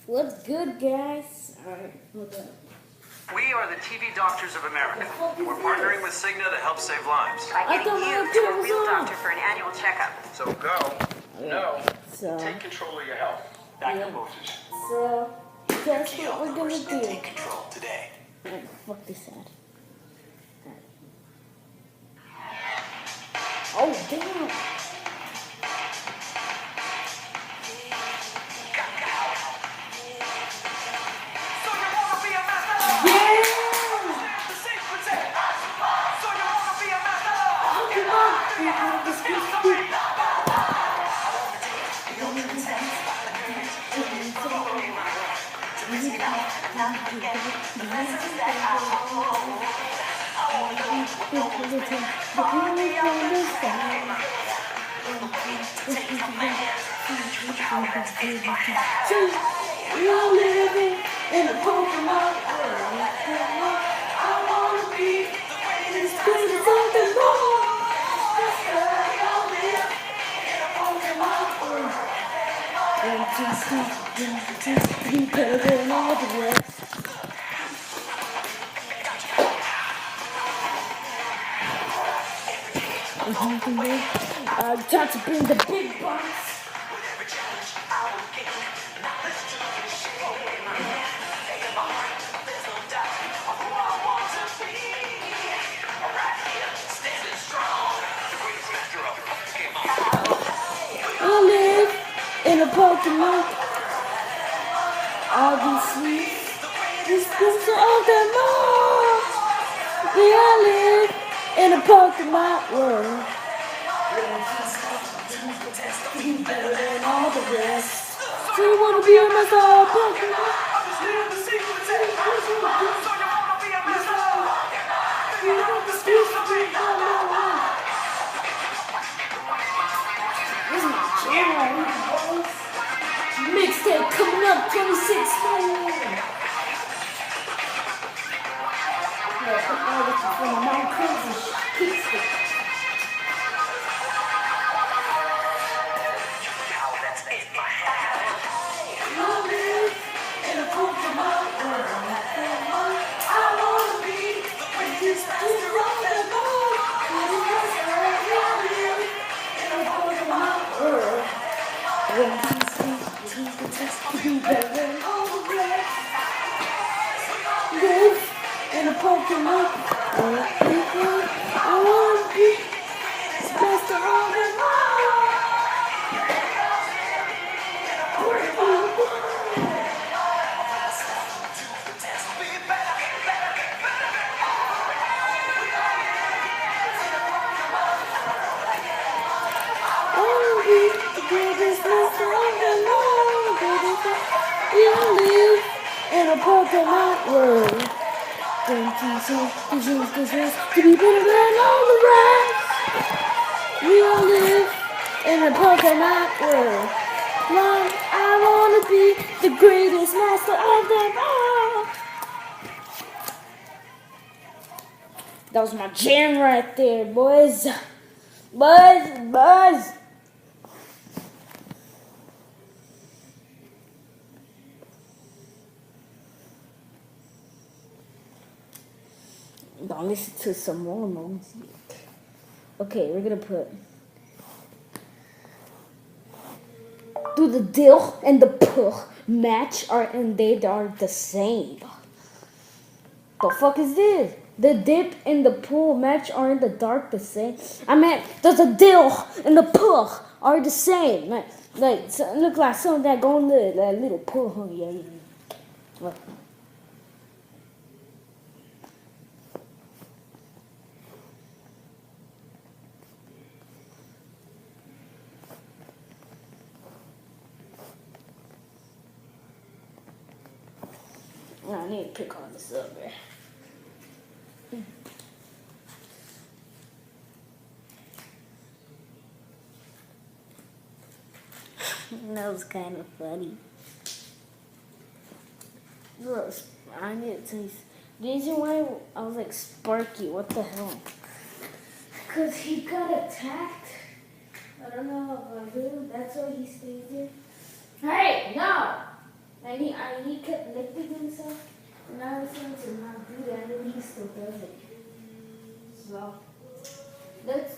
What's good, guys? Alright, hold up. We are the TV Doctors of America. We're partnering with Cigna to help save lives. By getting you to a real doctor for an annual checkup. So go. No. So, Take control of your health. Dr. Moses. so that's what we're gonna do. Take control today. Alright, fuck this ad. Oh, damn. You're living in a Pokemon world. I wanna be as good as I can more. You'll live in a Pokemon world. 1, 2, 3, better than all the rest. Time to bring the big box. I live in a Pokemon. Obviously, this is all them all. We all live in a Pokemon world. Better than all the rest. So you wanna be a master of Pokemon? This is my channel, boys. Mixtape coming up 26 million. Yeah, I'm looking for my mom crazy shit. Live in a Pokemon. I wanna be the best of all them all. I wanna be the greatest master of them all. You live in a Pokemon world. Don't you say this to be better than all the rest? We all live in a Pokemon world. One, I wanna be the greatest master of them all. That was my jam right there, boys. Buzz. Don't listen to some more music. Okay, we're gonna put do the dill and the puh match and they are the same. The fuck is this? The dip and the pull match aren't the dark the same. I meant does the dill and the puh are the same. Like so, look like something that go in that little puh. Yeah. What? I need to pick all this up, man. That was kind of funny. Gross. I need to taste. The reason why I was like Sparky, what the hell? Because he got attacked. I don't know about who. That's why he stays there. Hey, no! And he kept lifting himself, and I was going to not do that, and he still does it. So that's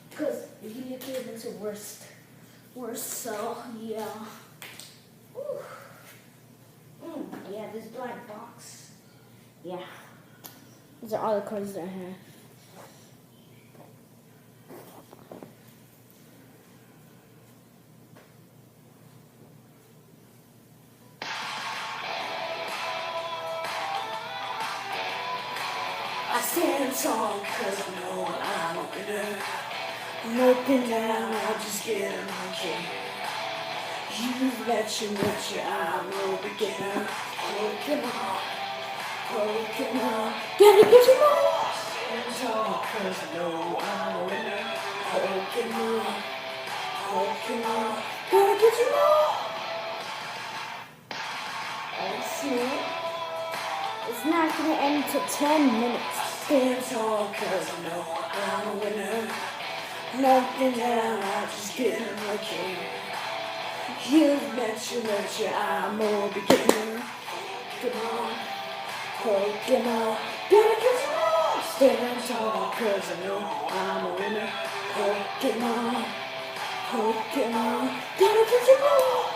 because he became into worse. So yeah. Yeah, this black box. Yeah. These are all the cards that I have. I stand tall because I know I'm a winner. I'm open down, I'll just get a monkey. You bet you, I'm no beginner. Pokemon, gotta get you more. Stand tall because I know I'm a winner. Pokemon, gotta get you more. Let's see it. It's not gonna end until 10 minutes. Stand tall cause I know I'm a winner. Nothing down, I just get my king. You betcha, I'm a beginner. Pokemon, gotta get you more. Stand tall cause I know I'm a winner. Pokemon, gotta get you more.